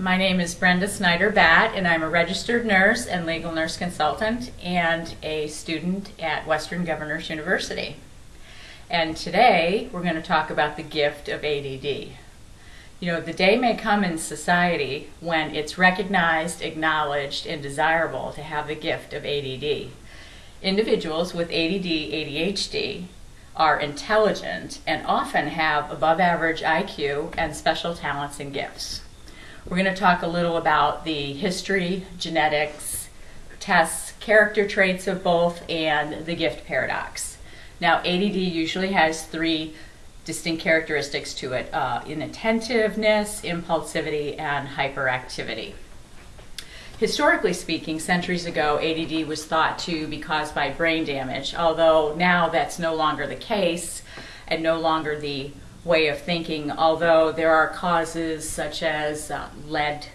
My name is Brenda Snyder-Batt, and I'm a registered nurse and legal nurse consultant and a student at Western Governors University. And today we're going to talk about the gift of ADD. You know, the day may come in society when it's recognized, acknowledged, and desirable to have the gift of ADD. Individuals with ADD, ADHD are intelligent and often have above average IQ and special talents and gifts. We're going to talk a little about the history, genetics, tests, character traits of both, and the gift paradox. Now, ADD usually has three distinct characteristics to it: inattentiveness, impulsivity, and hyperactivity. Historically speaking, centuries ago, ADD was thought to be caused by brain damage, although now that's no longer the case and no longer the way of thinking, although there are causes such as lead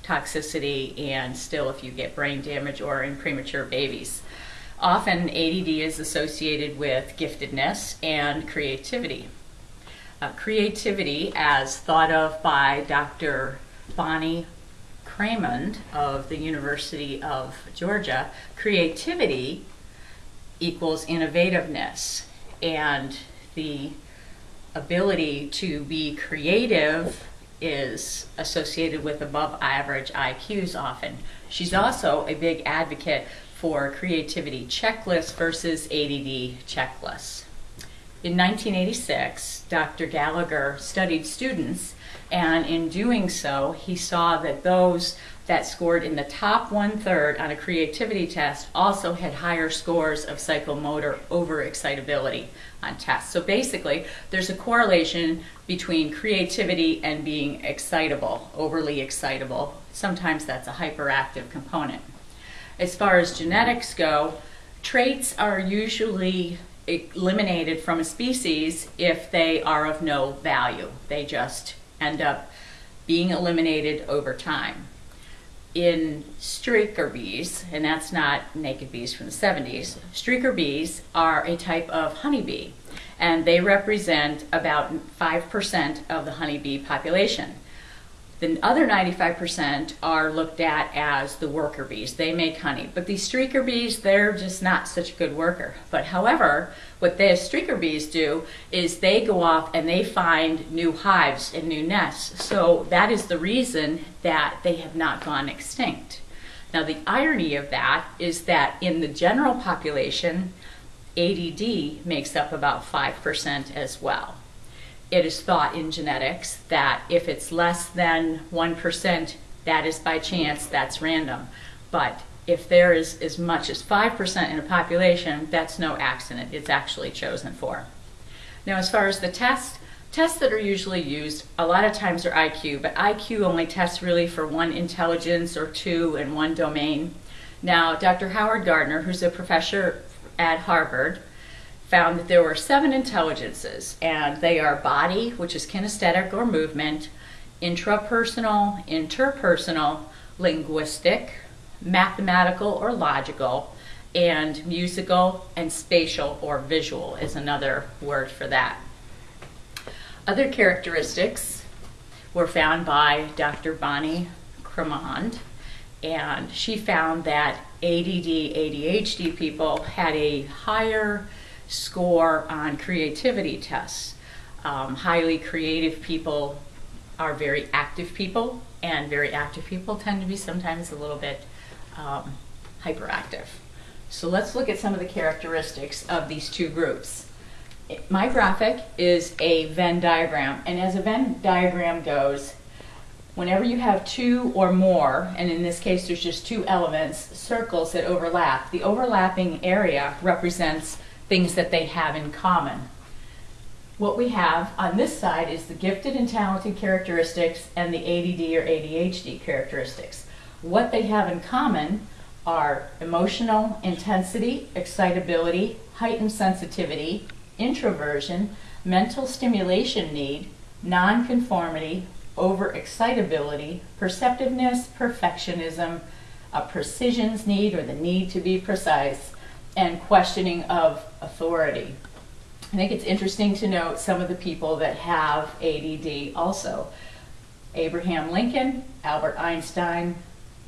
toxicity and still if you get brain damage or in premature babies. Often ADD is associated with giftedness and creativity. Creativity, as thought of by Dr. Bonnie Cramond of the University of Georgia, creativity equals innovativeness, and the ability to be creative is associated with above average IQs often. She's also a big advocate for creativity checklists versus ADD checklists. In 1986, Dr. Gallagher studied students, and in doing so, he saw that those that scored in the top 1/3 on a creativity test also had higher scores of psychomotor overexcitability on tests. So basically, there's a correlation between creativity and being excitable, overly excitable. Sometimes that's a hyperactive component. As far as genetics go, traits are usually eliminated from a species if they are of no value. They just end up being eliminated over time. In streaker bees, and that's not naked bees from the 70s, streaker bees are a type of honeybee, and they represent about 5% of the honeybee population. The other 95% are looked at as the worker bees. They make honey. But these streaker bees, they're just not such a good worker. But however, what the streaker bees do is they go off and they find new hives and new nests. So that is the reason that they have not gone extinct. Now the irony of that is that in the general population, ADD makes up about 5% as well. It is thought in genetics that if it's less than 1%, that is by chance, that's random. But if there is as much as 5% in a population, that's no accident. It's actually chosen for. Now, as far as the tests that are usually used, a lot of times are IQ, but IQ only tests really for one intelligence or two in one domain. Now, Dr. Howard Gardner, who's a professor at Harvard, found that there were 7 intelligences, and they are body, which is kinesthetic or movement, intrapersonal, interpersonal, linguistic, mathematical or logical, and musical and spatial or visual is another word for that. Other characteristics were found by Dr. Bonnie Cramond, and she found that ADD, ADHD people had a higher score on creativity tests. Highly creative people are very active people, and very active people tend to be sometimes a little bit hyperactive. So let's look at some of the characteristics of these two groups. My graphic is a Venn diagram, and as a Venn diagram goes, whenever you have two or more, and in this case there's just two elements, circles that overlap, the overlapping area represents things that they have in common. What we have on this side is the gifted and talented characteristics and the ADD or ADHD characteristics. What they have in common are emotional intensity, excitability, heightened sensitivity, introversion, mental stimulation need, nonconformity, overexcitability, perceptiveness, perfectionism, a precision's need or the need to be precise, and questioning of authority. I think it's interesting to note some of the people that have ADD also. Abraham Lincoln, Albert Einstein,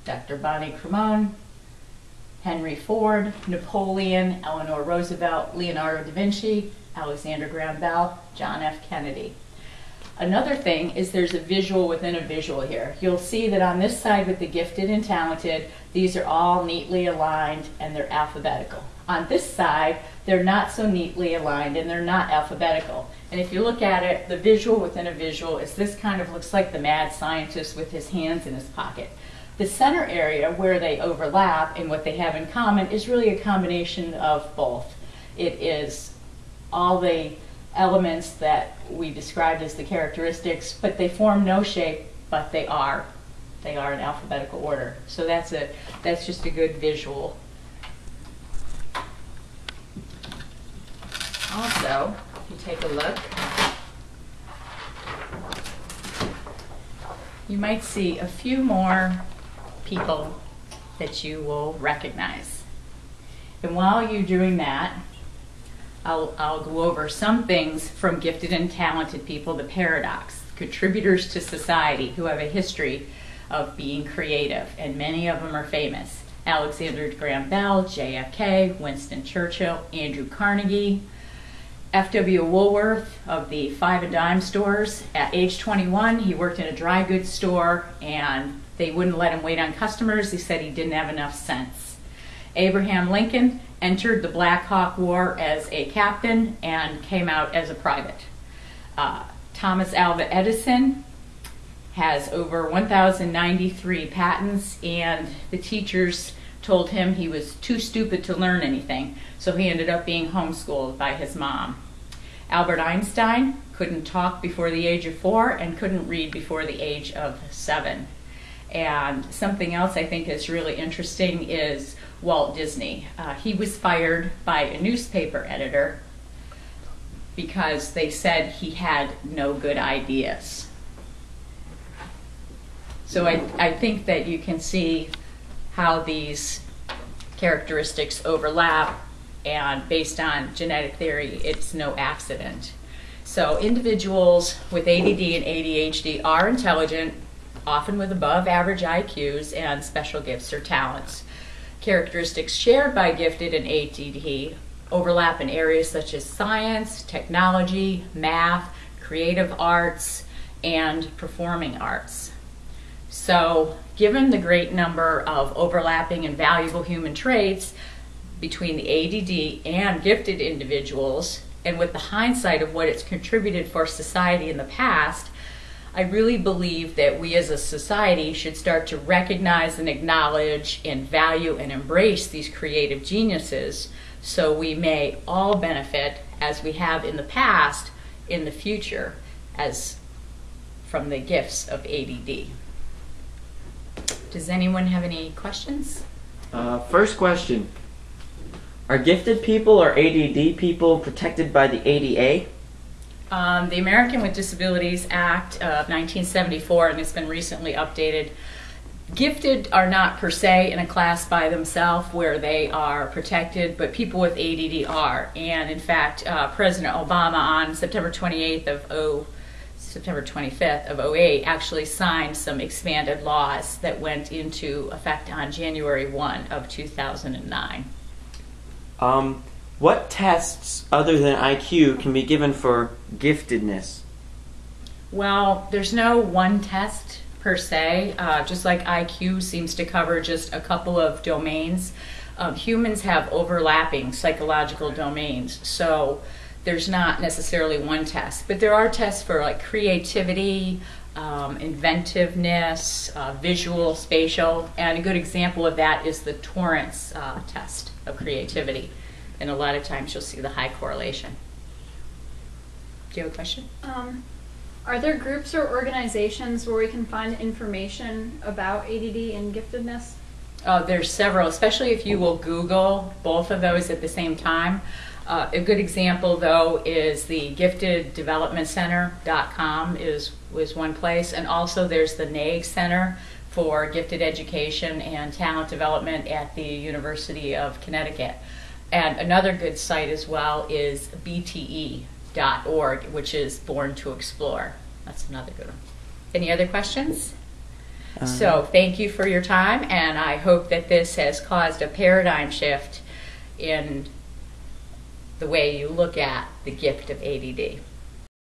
Dr. Bonnie Cremon, Henry Ford, Napoleon, Eleanor Roosevelt, Leonardo da Vinci, Alexander Graham Bell, John F. Kennedy. Another thing is there's a visual within a visual here. You'll see that on this side with the gifted and talented, these are all neatly aligned and they're alphabetical. On this side, they're not so neatly aligned and they're not alphabetical. And if you look at it, the visual within a visual is this kind of looks like the mad scientist with his hands in his pocket. The center area where they overlap and what they have in common is really a combination of both. It is all the elements that we described as the characteristics, but they form no shape, but they are in alphabetical order. So that's just a good visual. Also, if you take a look, you might see a few more people that you will recognize. And while you're doing that, I'll go over some things from gifted and talented people, the paradox, contributors to society who have a history of being creative, and many of them are famous. Alexander Graham Bell, JFK, Winston Churchill, Andrew Carnegie, F.W. Woolworth of the five and dime stores. At age 21, he worked in a dry goods store and they wouldn't let him wait on customers. He said he didn't have enough sense. Abraham Lincoln entered the Black Hawk War as a captain and came out as a private. Thomas Alva Edison has over 1,093 patents, and the teachers told him he was too stupid to learn anything, so he ended up being homeschooled by his mom. Albert Einstein couldn't talk before the age of 4 and couldn't read before the age of 7. And something else I think is really interesting is Walt Disney. He was fired by a newspaper editor because they said he had no good ideas. So I think that you can see how these characteristics overlap, and based on genetic theory, it's no accident. So individuals with ADD and ADHD are intelligent, often with above average IQs and special gifts or talents. Characteristics shared by gifted and ADD overlap in areas such as science, technology, math, creative arts, and performing arts. So, given the great number of overlapping and valuable human traits between the ADD and gifted individuals, and with the hindsight of what it's contributed for society in the past, I really believe that we as a society should start to recognize and acknowledge and value and embrace these creative geniuses so we may all benefit, as we have in the past, in the future, as from the gifts of ADD. Does anyone have any questions? First question. Are gifted people or ADD people protected by the ADA? The American with Disabilities Act of 1974, and it's been recently updated. Gifted are not per se in a class by themselves where they are protected, but people with ADD are. And in fact, President Obama on September 25th of 08 actually signed some expanded laws that went into effect on January 1 of 2009. What tests other than IQ can be given for giftedness? Well, there's no one test per se, just like IQ seems to cover just a couple of domains. Humans have overlapping psychological domains, so there's not necessarily one test, but there are tests for like creativity, inventiveness, visual, spatial, and a good example of that is the Torrance test of creativity, and a lot of times you'll see the high correlation. Do you have a question? Are there groups or organizations where we can find information about ADD and giftedness? There's several, especially if you will Google both of those at the same time. A good example, though, is the gifteddevelopmentcenter.com was one place, and also there's the NAEG Center for Gifted Education and Talent Development at the University of Connecticut. And another good site as well is BTE.org, which is Born to Explore. That's another good one. Any other questions? So thank you for your time, and I hope that this has caused a paradigm shift in the way you look at the gift of ADD.